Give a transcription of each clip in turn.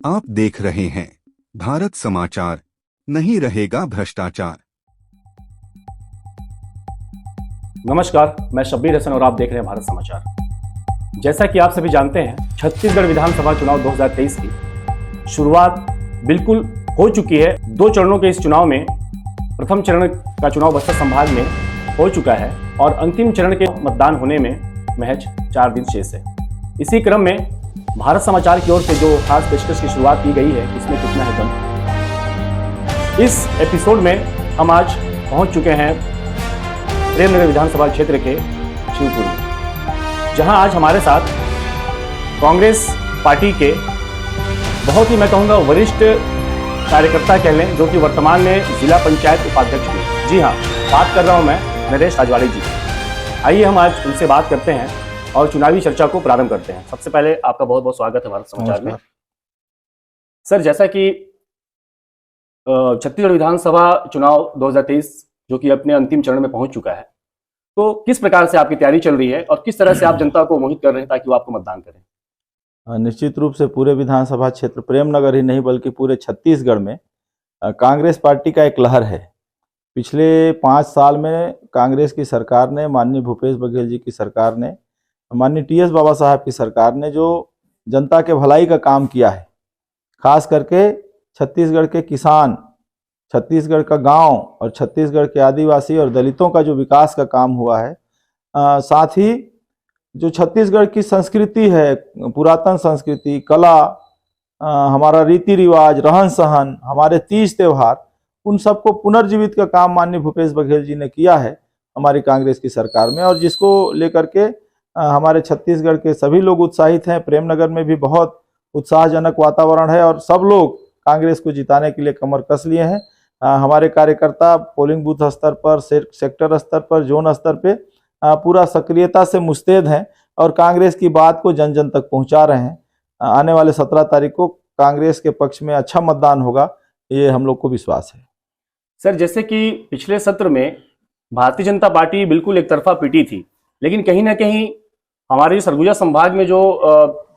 आप देख रहे हैं भारत समाचार। नहीं रहेगा भ्रष्टाचार। नमस्कार, मैं शब्बीर हसन और आप देख रहे हैं भारत समाचार। जैसा कि आप सभी जानते हैं, छत्तीसगढ़ विधानसभा चुनाव 2023 की शुरुआत बिल्कुल हो चुकी है। 2 चरणों के इस चुनाव में प्रथम चरण का चुनाव बस्तर संभाग में हो चुका है और अंतिम चरण के मतदान होने में महज 4 दिन शेष है। इसी क्रम में भारत समाचार की ओर से जो खास पेशकश की शुरुआत की गई है, इसमें कितना है दम। इस एपिसोड में हम आज पहुंच चुके हैं प्रेमनगर विधानसभा क्षेत्र के शिवपुर में, जहां आज हमारे साथ कांग्रेस पार्टी के बहुत ही, मैं कहूंगा, वरिष्ठ कार्यकर्ता कह लें, जो कि वर्तमान में जिला पंचायत उपाध्यक्ष भी। जी हाँ, बात कर रहा हूं मैं नरेश राजवाड़े जी। आइए हम आज उनसे बात करते हैं और चुनावी चर्चा को प्रारंभ करते हैं। सबसे पहले आपका बहुत बहुत स्वागत है भारत समाचार में। सर, जैसा कि छत्तीसगढ़ विधानसभा चुनाव 2023 जो कि अपने अंतिम चरण में पहुंच चुका है, तो किस प्रकार से आपकी तैयारी चल रही है और किस तरह से आप जनता को मोहित कर रहे हैं ताकि वो आपको मतदान करें? निश्चित रूप से पूरे विधानसभा क्षेत्र प्रेमनगर ही नहीं बल्कि पूरे छत्तीसगढ़ में कांग्रेस पार्टी का एक लहर है। पिछले 5 साल में कांग्रेस की सरकार ने, माननीय भूपेश बघेल जी की सरकार ने, माननीय टीएस बाबा साहब की सरकार ने जो जनता के भलाई का काम किया है, खास करके छत्तीसगढ़ के किसान, छत्तीसगढ़ का गांव और छत्तीसगढ़ के आदिवासी और दलितों का जो विकास का काम हुआ है, साथ ही जो छत्तीसगढ़ की संस्कृति है, पुरातन संस्कृति, कला, हमारा रीति रिवाज, रहन सहन, हमारे तीज त्योहार, उन सबको पुनर्जीवित का काम माननीय भूपेश बघेल जी ने किया है हमारी कांग्रेस की सरकार में, और जिसको लेकर के हमारे छत्तीसगढ़ के सभी लोग उत्साहित हैं। प्रेमनगर में भी बहुत उत्साहजनक वातावरण है और सब लोग कांग्रेस को जिताने के लिए कमर कस लिए हैं। हमारे कार्यकर्ता पोलिंग बूथ स्तर पर, सेक्टर स्तर पर, जोन स्तर पे पूरा सक्रियता से मुस्तैद हैं और कांग्रेस की बात को जन जन तक पहुंचा रहे हैं। आने वाले 17 तारीख को कांग्रेस के पक्ष में अच्छा मतदान होगा, ये हम लोग को विश्वास है। सर, जैसे कि पिछले सत्र में भारतीय जनता पार्टी बिल्कुल एक तरफा पिटी थी, लेकिन कहीं ना कहीं हमारे सरगुजा संभाग में जो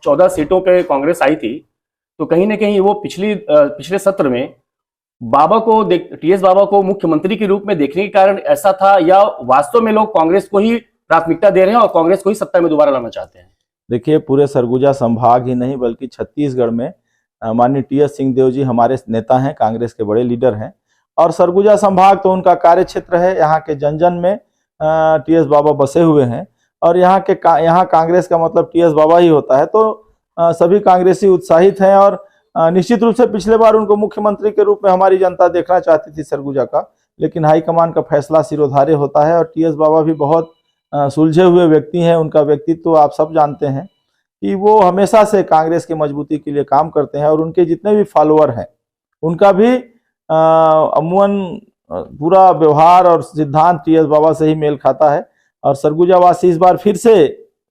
14 सीटों पे कांग्रेस आई थी, तो कहीं ना कहीं वो पिछले सत्र में टीएस बाबा को मुख्यमंत्री के रूप में देखने के कारण ऐसा था, या वास्तव में लोग कांग्रेस को ही प्राथमिकता दे रहे हैं और कांग्रेस को ही सत्ता में दोबारा लाना चाहते हैं? देखिए, पूरे सरगुजा संभाग ही नहीं बल्कि छत्तीसगढ़ में माननीय टीएस सिंहदेव जी हमारे नेता हैं, कांग्रेस के बड़े लीडर हैं, और सरगुजा संभाग तो उनका कार्य क्षेत्र है। यहाँ के जन जन में टीएस बाबा बसे हुए हैं और यहाँ कांग्रेस का मतलब टीएस बाबा ही होता है, तो सभी कांग्रेसी उत्साहित हैं और निश्चित रूप से पिछले बार उनको मुख्यमंत्री के रूप में हमारी जनता देखना चाहती थी सरगुजा का, लेकिन हाईकमान का फैसला सिरोधार्य होता है। और टीएस बाबा भी बहुत सुलझे हुए व्यक्ति हैं। उनका व्यक्तित्व तो आप सब जानते हैं कि वो हमेशा से कांग्रेस की मजबूती के लिए काम करते हैं और उनके जितने भी फॉलोअर हैं उनका भी अमूमन पूरा व्यवहार और सिद्धांत टीएस बाबा से ही मेल खाता है। और सरगुजा वासी इस बार फिर से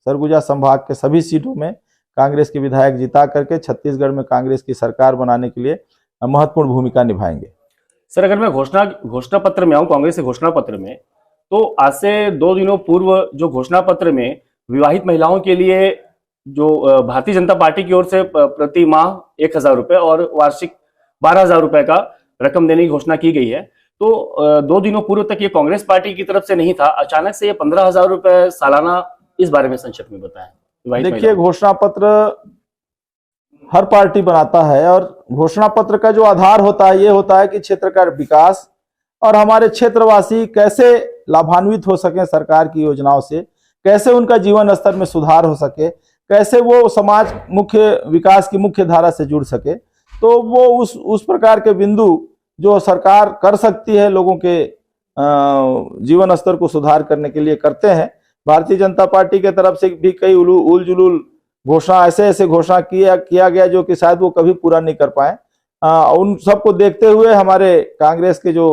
सरगुजा संभाग के सभी सीटों में कांग्रेस के विधायक जिता करके छत्तीसगढ़ में कांग्रेस की सरकार बनाने के लिए महत्वपूर्ण भूमिका निभाएंगे। सर, अगर मैं घोषणा पत्र में आऊं, कांग्रेस के घोषणा पत्र में, तो आज से 2 दिनों पूर्व जो घोषणा पत्र में विवाहित महिलाओं के लिए जो भारतीय जनता पार्टी की ओर से प्रति माह 1,000 रुपए और वार्षिक 12,000 रुपए का रकम देने की घोषणा की गई है, तो 2 दिनों पूर्व तक ये कांग्रेस पार्टी की तरफ से नहीं था, अचानक से ये 15,000 रुपए सालाना, इस बारे में संक्षेप में बताएं। देखिए, घोषणा पत्र हर पार्टी बनाता है और घोषणा पत्र का जो आधार होता है ये होता है कि क्षेत्र का विकास और हमारे क्षेत्रवासी कैसे लाभान्वित हो सके सरकार की योजनाओं से, कैसे उनका जीवन स्तर में सुधार हो सके, कैसे वो समाज मुख्य विकास की मुख्य धारा से जुड़ सके। तो वो उस प्रकार के बिंदु जो सरकार कर सकती है लोगों के जीवन स्तर को सुधार करने के लिए करते हैं। भारतीय जनता पार्टी के तरफ से भी कई उल जुलूल घोषणा ऐसे घोषणा किया गया जो कि शायद वो कभी पूरा नहीं कर पाए। उन सबको देखते हुए हमारे कांग्रेस के जो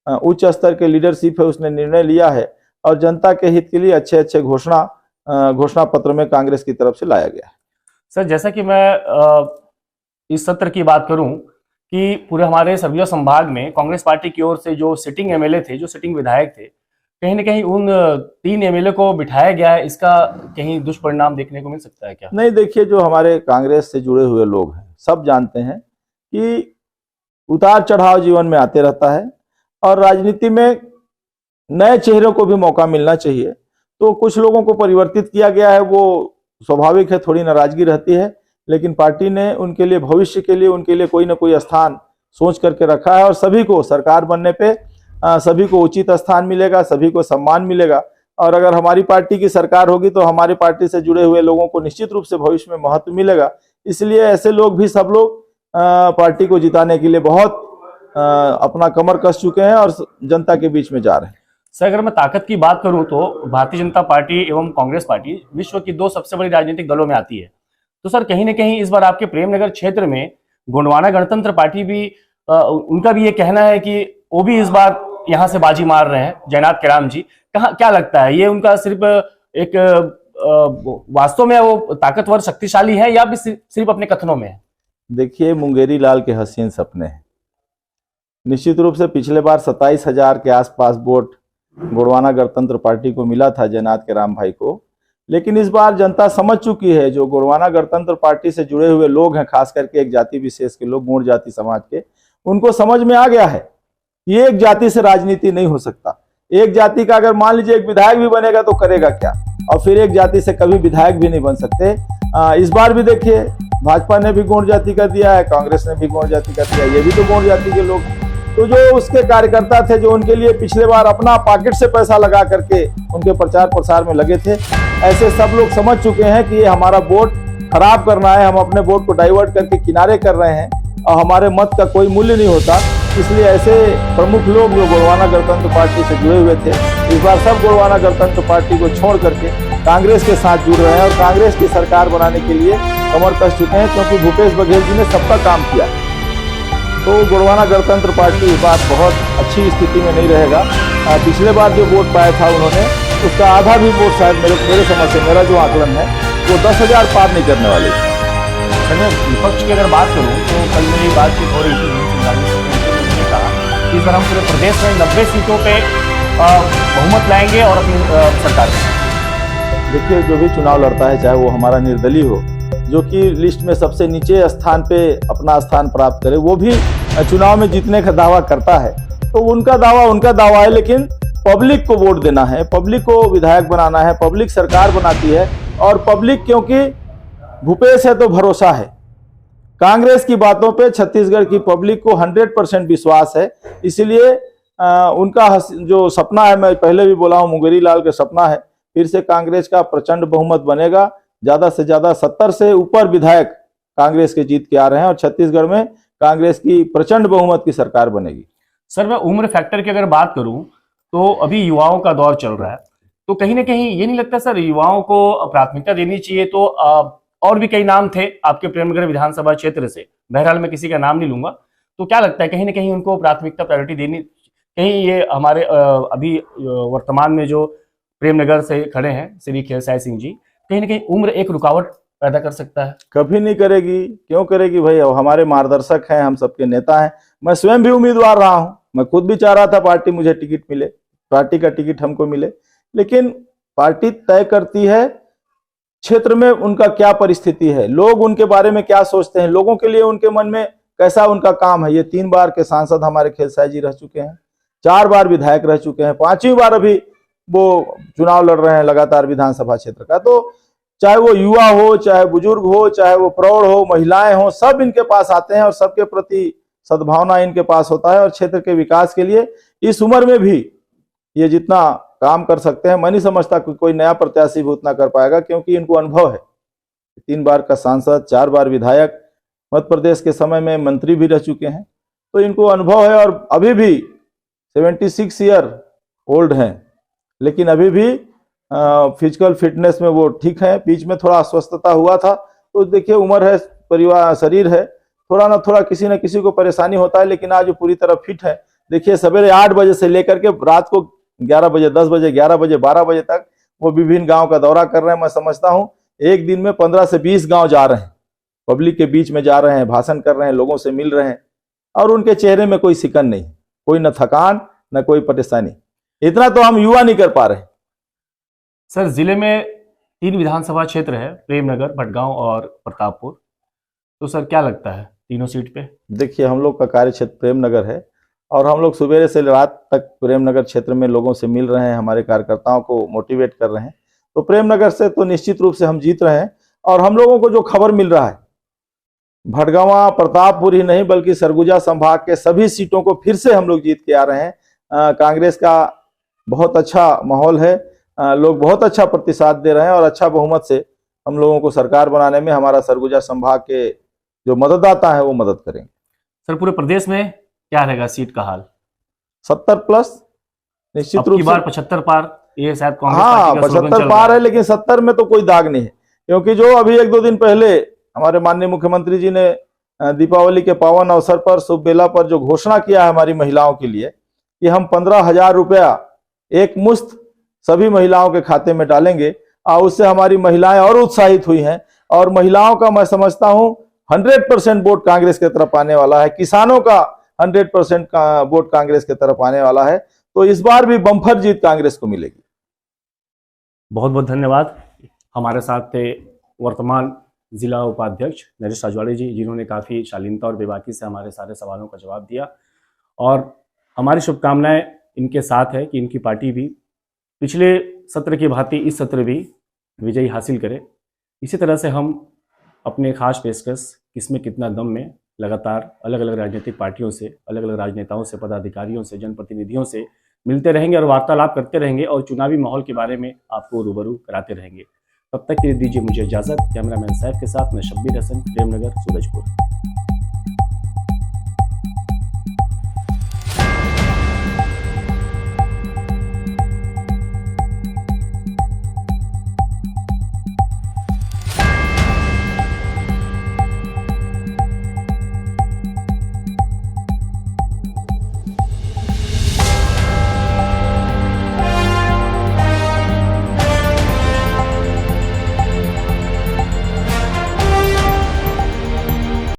उच्च स्तर के लीडरशिप है उसने निर्णय लिया है और जनता के हित के लिए अच्छे घोषणा पत्र में कांग्रेस की तरफ से लाया गया है। सर, जैसा कि मैं इस सत्र की बात करूं कि पूरे हमारे सरगुजा संभाग में कांग्रेस पार्टी की ओर से जो सिटिंग एमएलए थे, जो सिटिंग विधायक थे, कहीं ना कहीं उन 3 एमएलए को बिठाया गया है, इसका कहीं दुष्परिणाम देखने को मिल सकता है क्या? नहीं, देखिए, जो हमारे कांग्रेस से जुड़े हुए लोग हैं सब जानते हैं कि उतार चढ़ाव जीवन में आते रहता है और राजनीति में नए चेहरों को भी मौका मिलना चाहिए। तो कुछ लोगों को परिवर्तित किया गया है, वो स्वाभाविक है, थोड़ी नाराजगी रहती है, लेकिन पार्टी ने उनके लिए भविष्य के लिए उनके लिए कोई ना कोई स्थान सोच करके रखा है और सभी को सरकार बनने पे सभी को उचित स्थान मिलेगा, सभी को सम्मान मिलेगा। और अगर हमारी पार्टी की सरकार होगी तो हमारी पार्टी से जुड़े हुए लोगों को निश्चित रूप से भविष्य में महत्व मिलेगा। इसलिए ऐसे लोग भी सब लोग पार्टी को जिताने के लिए बहुत अपना कमर कस चुके हैं और जनता के बीच में जा रहे हैं। सर, अगर मैं ताकत की बात करूं तो भारतीय जनता पार्टी एवं कांग्रेस पार्टी विश्व की 2 सबसे बड़ी राजनीतिक दलों में आती है। तो सर, कहीं ना कहीं इस बार आपके प्रेमनगर क्षेत्र में गोंडवाना गणतंत्र पार्टी भी उनका भी ये कहना है कि वो भी इस बार यहाँ से बाजी मार रहे हैं, जयनाथ केराम जी। क्या लगता है, ये उनका सिर्फ एक वास्तव में वो ताकतवर शक्तिशाली है या भी सिर्फ अपने कथनों में है? देखिए, मुंगेरी लाल के हसीन सपने हैं। निश्चित रूप से पिछले बार 27,000 के आसपास वोट गोंडवाना गणतंत्र पार्टी को मिला था, जयनाथ केराम भाई को। लेकिन इस बार जनता समझ चुकी है, जो गोंडवाना गणतंत्र पार्टी से जुड़े हुए लोग हैं, खास करके एक जाति विशेष के लोग, गोंड जाति समाज के, उनको समझ में आ गया है कि एक जाति से राजनीति नहीं हो सकता। एक जाति का अगर मान लीजिए एक विधायक भी बनेगा तो करेगा क्या, और फिर एक जाति से कभी विधायक भी नहीं बन सकते। इस बार भी देखिए, भाजपा ने भी गोंड जाति का दिया है, कांग्रेस ने भी गोंड जाति का दिया, ये भी तो गोंड जाति के लोग हैं। तो जो उसके कार्यकर्ता थे, जो उनके लिए पिछले बार अपना पॉकेट से पैसा लगा करके उनके प्रचार प्रसार में लगे थे, ऐसे सब लोग समझ चुके हैं कि ये हमारा वोट खराब करना है, हम अपने वोट को डाइवर्ट करके किनारे कर रहे हैं और हमारे मत का कोई मूल्य नहीं होता। इसलिए ऐसे प्रमुख लोग जो गोंडवाना गणतंत्र पार्टी से जुड़े हुए थे, इस बार सब गोंडवाना गणतंत्र पार्टी को छोड़ करके कांग्रेस के साथ जुड़ रहे हैं और कांग्रेस की सरकार बनाने के लिए कमर कस चुके हैं, क्योंकि भूपेश बघेल जी ने सबका काम किया। तो गोंडवाना गणतंत्र पार्टी इस बार बहुत अच्छी स्थिति में नहीं रहेगा। पिछले बार जो वोट पाया था उन्होंने, उसका आधा भी वोट शायद मेरे समझ से, मेरा जो आकलन है, वो 10,000 पार नहीं करने वाले। विपक्ष की अगर बात करूं तो कल मेरी बातचीत हो रही थी, उन्होंने कहा कि इस बार हम पूरे प्रदेश में 90 सीटों पे बहुमत लाएंगे और अपनी सरकार बनाएंगे। देखिए, जो भी चुनाव लड़ता है, चाहे वो हमारा निर्दलीय हो, जो कि लिस्ट में सबसे नीचे स्थान पे अपना स्थान प्राप्त करे, वो भी चुनाव में जीतने का दावा करता है। तो उनका दावा है, लेकिन पब्लिक को वोट देना है, पब्लिक को विधायक बनाना है, पब्लिक सरकार बनाती है। और पब्लिक, क्योंकि भूपेश है तो भरोसा है, कांग्रेस की बातों पे छत्तीसगढ़ की पब्लिक को 100% विश्वास है। इसलिए उनका जो सपना है, मैं पहले भी बोला हूं, मुंगेरी लाल का सपना है, फिर से कांग्रेस का प्रचंड बहुमत बनेगा। ज्यादा से ज्यादा 70 से ऊपर विधायक कांग्रेस के जीत के आ रहे हैं और छत्तीसगढ़ में कांग्रेस की प्रचंड बहुमत की सरकार बनेगी। सर, मैं उम्र फैक्टर की अगर बात करूं तो अभी युवाओं का दौर चल रहा है, तो कहीं ना कहीं ये नहीं लगता सर, युवाओं को प्राथमिकता देनी चाहिए? तो और भी कई नाम थे आपके प्रेमनगर विधानसभा क्षेत्र से, बहरहाल मैं किसी का नाम नहीं लूंगा। तो क्या लगता है, कहीं ना कहीं उनको प्राथमिकता, प्रायोरिटी देनी, कहीं ये हमारे अभी वर्तमान में जो प्रेमनगर से खड़े हैं श्री खेलसाई सिंह जी, कहीं ना कहीं उम्र एक रुकावट पैदा कर सकता है? कभी नहीं करेगी। क्यों करेगी भाई? हमारे मार्गदर्शक हैं, हम सबके नेता हैं। मैं स्वयं भी उम्मीदवार रहा हूं, मैं खुद भी चाह रहा था पार्टी मुझे टिकट मिले, पार्टी का टिकट हमको मिले, लेकिन पार्टी तय करती है क्षेत्र में उनका क्या परिस्थिति है, लोग उनके बारे में क्या सोचते हैं, लोगों के लिए उनके मन में कैसा उनका काम है। ये 3 बार के सांसद हमारे खेलसाई जी रह चुके हैं, 4 बार विधायक रह चुके हैं, 5वीं बार अभी वो चुनाव लड़ रहे हैं लगातार विधानसभा क्षेत्र का। तो चाहे वो युवा हो, चाहे बुजुर्ग हो, चाहे वो प्रौढ़ हो, महिलाएं हो, सब इनके पास आते हैं और सबके प्रति सद्भावना इनके पास होता है। और क्षेत्र के विकास के लिए इस उम्र में भी ये जितना काम कर सकते हैं, मैं नहीं समझता कि कोई नया प्रत्याशी भी उतना कर पाएगा, क्योंकि इनको अनुभव है। 3 बार का सांसद, 4 बार विधायक, मध्य प्रदेश के समय में मंत्री भी रह चुके हैं, तो इनको अनुभव है। और अभी भी 76 ईयर ओल्ड हैं, लेकिन अभी भी फिजिकल फिटनेस में वो ठीक है। बीच में थोड़ा अस्वस्थता हुआ था, तो देखिए उम्र है, परिवार, शरीर है, थोड़ा ना थोड़ा किसी न किसी को परेशानी होता है, लेकिन आज वो पूरी तरह फिट है। देखिए, सवेरे 8 बजे से लेकर के रात को 11 बजे, 10 बजे, 11 बजे, 12 बजे तक वो विभिन्न गांव का दौरा कर रहे हैं। मैं समझता हूं एक दिन में 15 से 20 गांव जा रहे हैं, पब्लिक के बीच में जा रहे हैं, भाषण कर रहे हैं, लोगों से मिल रहे हैं, और उनके चेहरे में कोई सिकन नहीं, कोई न थकान न कोई परेशानी। इतना तो हम युवा नहीं कर पा रहे। सर, जिले में 3 विधानसभा क्षेत्र है, प्रेमनगर, भटगांव और प्रतापपुर। तो सर क्या लगता है तीनों सीट पे? देखिए, हम लोग का कार्य क्षेत्र प्रेमनगर है और हम लोग सुबह से रात तक प्रेमनगर क्षेत्र में लोगों से मिल रहे हैं, हमारे कार्यकर्ताओं को मोटिवेट कर रहे हैं। तो प्रेमनगर से तो निश्चित रूप से हम जीत रहे हैं। और हम लोगों को जो खबर मिल रहा है, भटगांव प्रतापपुर ही नहीं बल्कि सरगुजा संभाग के सभी सीटों को फिर से हम लोग जीत के आ रहे हैं। कांग्रेस का बहुत अच्छा माहौल है, लोग बहुत अच्छा प्रतिसाद दे रहे हैं और अच्छा बहुमत से हम लोगों को सरकार बनाने में हमारा सरगुजा संभाग के जो मतदाता है वो मदद करेंगे। सर पूरे प्रदेश में क्या रहेगा सीट का हाल? 70+ निश्चित रूप की से। बार 75 पार, ये शायद कांग्रेस हाँ, पार्टी का स्लोगन 75 चल रहा पार है, लेकिन 70 में तो कोई दाग नहीं है, क्योंकि जो अभी 1-2 दिन पहले हमारे माननीय मुख्यमंत्री जी ने दीपावली के पावन अवसर पर शुभ बेला पर जो घोषणा किया है हमारी महिलाओं के लिए कि हम 15,000 रुपया एक मुश्त सभी महिलाओं के खाते में डालेंगे, और उससे हमारी महिलाएं और उत्साहित हुई हैं। और महिलाओं का मैं समझता हूं 100% वोट कांग्रेस की तरफ आने वाला है, किसानों का 100% का वोट कांग्रेस की तरफ आने वाला है। तो इस बार भी बम्पर जीत कांग्रेस को मिलेगी। बहुत बहुत धन्यवाद। हमारे साथ थे वर्तमान जिला उपाध्यक्ष नरेश राजवाड़े जी, जिन्होंने काफ़ी शालीनता और बेबाकी से हमारे सारे सवालों का जवाब दिया, और हमारी शुभकामनाएं इनके साथ है कि इनकी पार्टी भी पिछले सत्र की भांति इस सत्र भी विजयी हासिल करे। इसी तरह से हम अपने खास पेशकश किसमें कितना दम में लगातार अलग अलग राजनीतिक पार्टियों से, अलग अलग राजनेताओं से, पदाधिकारियों से, जनप्रतिनिधियों से मिलते रहेंगे और वार्तालाप करते रहेंगे और चुनावी माहौल के बारे में आपको रूबरू कराते रहेंगे। तब तक के लिए दीजिए मुझे इजाज़त। कैमरामैन सैफ के साथ मैं शब्बीर हसन, प्रेमनगर, सूरजपुर।